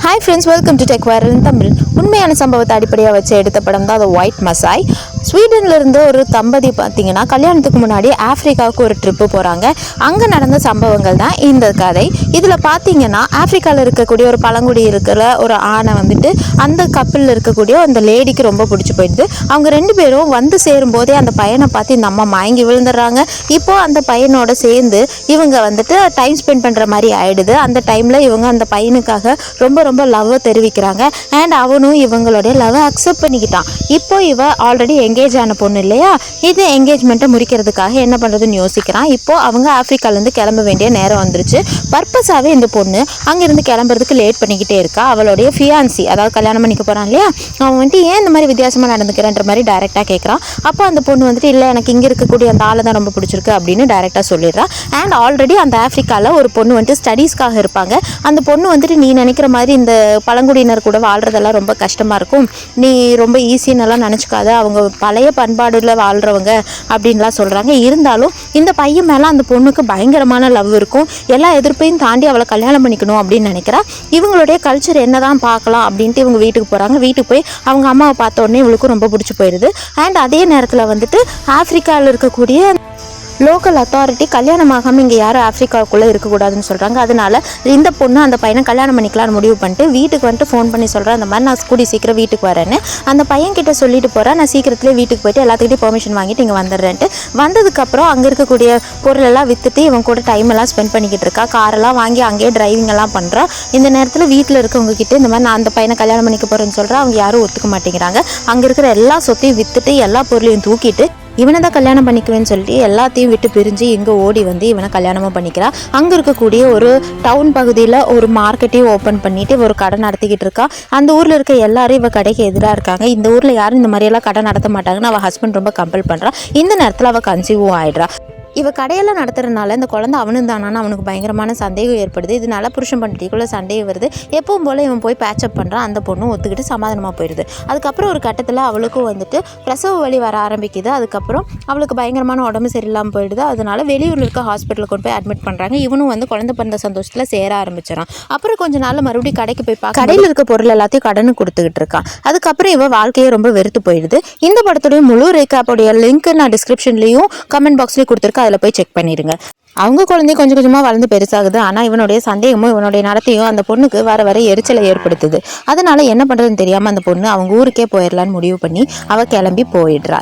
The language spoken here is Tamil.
Hi friends, welcome to Tech Viral in Tamil. உண்மையான சம்பவத்தை அடிப்படையாக வச்சு எடுத்த படம் தான் The White Messiah. ஸ்வீடன்ல இருந்து ஒரு தம்பதி பார்த்தீங்கன்னா கல்யாணத்துக்கு முன்னாடி ஆப்பிரிக்காவுக்கு ஒரு ட்ரிப்பு போகிறாங்க. அங்கே நடந்த சம்பவங்கள் தான் இந்த கதை. இதில் பார்த்தீங்கன்னா ஆப்பிரிக்காவில் இருக்கக்கூடிய ஒரு பழங்குடி இருக்கிற ஒரு ஆணை வந்துட்டு அந்த கப்பலில் இருக்கக்கூடிய அந்த லேடிக்கு ரொம்ப பிடிச்சி போயிடுது. அவங்க ரெண்டு பேரும் வந்து சேரும்போதே அந்த பையனை பார்த்து இந்த அம்மா மயங்கி விழுந்துடுறாங்க. இப்போ அந்த பையனோட சேர்ந்து இவங்க வந்துட்டு டைம் ஸ்பெண்ட் பண்ணுற மாதிரி ஆயிடுது. அந்த டைமில் இவங்க அந்த பையனுக்காக ரொம்ப ரொம்ப லவ்வை தெரிவிக்கிறாங்க. அண்ட் அவனும் இவங்களுடைய லவ்வை அக்செப்ட் பண்ணிக்கிட்டான். இப்போ இவ ஆல்ரெடி என்கேஜ் ஆன பொண்ணு இல்லையா, இது என்கேஜ்மெண்ட்டை முடிக்கிறதுக்காக என்ன பண்ணுறதுன்னு யோசிக்கிறான். இப்போ அவங்க ஆப்பிரிக்காலேருந்து கிளம்ப வேண்டிய நேரம் வந்துருச்சு. பர்பஸாகவே இந்த பொண்ணு அங்கேருந்து கிளம்புறதுக்கு லேட் பண்ணிக்கிட்டே இருக்கா. அவளுடைய ஃபியான்சி, அதாவது கல்யாணம் பண்ணிக்க போகிறான் இல்லையா, அவன் வந்துட்டு ஏன் இந்த மாதிரி வித்தியாசமாக நடந்துக்கிறேன்ற மாதிரி டைரெக்டாக கேட்குறான். அப்போ அந்த பொண்ணு வந்துட்டு இல்லை, எனக்கு இங்கே இருக்கக்கூடிய அந்த ஆளை தான் ரொம்ப பிடிச்சிருக்கு அப்படின்னு டைரெக்டாக சொல்லிடுறான். அண்ட் ஆல்ரெடி அந்த ஆப்பிரிக்காவில் ஒரு பொண்ணு வந்துட்டு ஸ்டடீஸ்க்காக இருப்பாங்க. அந்த பொண்ணு வந்துட்டு நீ நினைக்கிற மாதிரி இந்த பழங்குடியினர் கூட வாழ்கிறதெல்லாம் ரொம்ப கஷ்டமாக இருக்கும், நீ ரொம்ப ஈஸின்னெல்லாம் நினச்சிக்காத, அவங்க பழைய பண்பாடில் வாழ்கிறவங்க அப்படின்லாம் சொல்கிறாங்க. இருந்தாலும் இந்த பையன் மேலே அந்த பொண்ணுக்கு பயங்கரமான லவ் இருக்கும். எல்லா எதிர்ப்பையும் தாண்டி அவளை கல்யாணம் பண்ணிக்கணும் அப்படின்னு நினைக்கிறா. இவங்களுடைய கல்ச்சர் என்ன தான் பார்க்கலாம் அப்படின்ட்டு இவங்க வீட்டுக்கு போகிறாங்க. வீட்டுக்கு போய் அவங்க அம்மாவை பார்த்த உடனே இவளுக்கும் ரொம்ப பிடிச்சி போயிடுது. அண்ட் அதே நேரத்தில் வந்துட்டு ஆப்பிரிக்காவில் இருக்கக்கூடிய லோக்கல் அத்தாரிட்டி கல்யாணமாகாமல் இங்கே யாரும் ஆப்பிரிக்காவுக்குள்ளே இருக்கக்கூடாதுன்னு சொல்கிறாங்க. அதனால இந்த பொண்ணு அந்த பையனை கல்யாணம் பண்ணிக்கலாம்னு முடிவு பண்ணிட்டு வீட்டுக்கு வந்துட்டு ஃபோன் பண்ணி சொல்கிறேன், அந்த மாதிரி நான் கூடி சீக்கிரம் வீட்டுக்கு வரேன்னு. அந்த பையன்கிட்ட சொல்லிட்டு போகிறேன், நான் சீக்கிரத்துலேயே வீட்டுக்கு போய்ட்டு எல்லாத்துக்கிட்டையும் பெர்மிஷன் வாங்கிட்டு இங்கே வந்துடுறேன்ட்டு. வந்ததுக்கப்புறம் அங்கே இருக்கக்கூடிய பொருளெல்லாம் விற்றுட்டு இவன் கூட டைம் எல்லாம் ஸ்பெண்ட் பண்ணிக்கிட்டு இருக்கா. காரெல்லாம் வாங்கி அங்கேயே டிரைவிங் எல்லாம் பண்ணுறான். இந்த நேரத்தில் வீட்டில் இருக்கவங்க கிட்டே இந்த மாதிரி நான் அந்த பையனை கல்யாணம் பண்ணிக்க போகிறேன்னு சொல்கிறேன். அவங்க யாரும் ஒத்துக்க மாட்டேங்கிறாங்க. அங்கே இருக்கிற எல்லா சொத்தையும் விற்றுட்டு எல்லா பொருளையும் தூக்கிட்டு இவனை தான் கல்யாணம் பண்ணிக்குவேன்னு சொல்லிட்டு எல்லாத்தையும் விட்டு பிரிஞ்சு இங்கே ஓடி வந்து இவனை கல்யாணமாக பண்ணிக்கிறா. அங்கே இருக்கக்கூடிய ஒரு டவுன் பகுதியில் ஒரு மார்க்கெட்டையும் ஓப்பன் பண்ணிட்டு ஒரு கடை நடத்திக்கிட்டு இருக்கா. அந்த ஊரில் இருக்க எல்லாரும் இவ கடைக்கு எதிராக இருக்காங்க. இந்த ஊரில் யாரும் இந்த மாதிரியெல்லாம் கடை நடத்த மாட்டாங்கன்னு அவள் ஹஸ்பண்ட் ரொம்ப கம்பல் பண்ணுறா. இந்த நேரத்தில் அவள் கன்சீவும் ஆகிடுறா. இவ கடையெல்லாம் நடத்துறதுனால இந்த குழந்தை அவனும் தானான்னு அவனுக்கு பயங்கரமான சந்தேகம் ஏற்படுது. இதனால புருஷன் பண்ணிட்டுக்குள்ளே சந்தேகம் வருது. எப்பவும் போல் இவன் போய் பேச்சப் பண்ணுறான். அந்த பொண்ணு ஒத்துக்கிட்டு சமாதானமாக போயிடுது. அதுக்கப்புறம் ஒரு கட்டத்தில் அவளுக்கும் வந்துட்டு பிரசவ வலி வர ஆரம்பிக்குது. அதுக்கப்புறம் அவளுக்கு பயங்கரமான உடம்பு சரியில்லாமல் போயிடுது. அதனால வெளியூரில் இருக்க ஹாஸ்பிட்டலில் கொண்டு போய் அட்மிட் பண்ணுறாங்க. இவனும் வந்து குழந்தை பிறந்த சந்தோஷத்தில் சேர ஆரம்பிச்சிடான். அப்புறம் கொஞ்ச நாள் மறுபடியும் கடைக்கு போய் பார்க்க கடையில் இருக்க பொருள் எல்லாத்தையும் கடனு கொடுத்துக்கிட்டு இருக்கான். அதுக்கப்புறம் இவ வாழ்க்கையே ரொம்ப வெறுத்து போயிடுது. இந்த படத்துடைய முழு ரேக்காப்போடைய லிங்க் நான் டிஸ்கிரிப்ஷன்லையும் கமெண்ட் பாக்ஸ்லேயும் கொடுத்துருக்கேன். அதில் போய் செக் பண்ணிடுங்க. அவங்க குழந்தை கொஞ்சம் கொஞ்சமாக வளர்ந்து பெருசாகுது. ஆனால் இவனுடைய சந்தேகமும் இவனுடைய நடத்தையும் அந்த பொண்ணுக்கு வர எரிச்சலை ஏற்படுத்துது. அதனால என்ன பண்ணுறதுன்னு தெரியாமல் அந்த பொண்ணு அவங்க ஊருக்கே போயிடலான்னு முடிவு பண்ணி அவள் கிளம்பி போயிடுறா.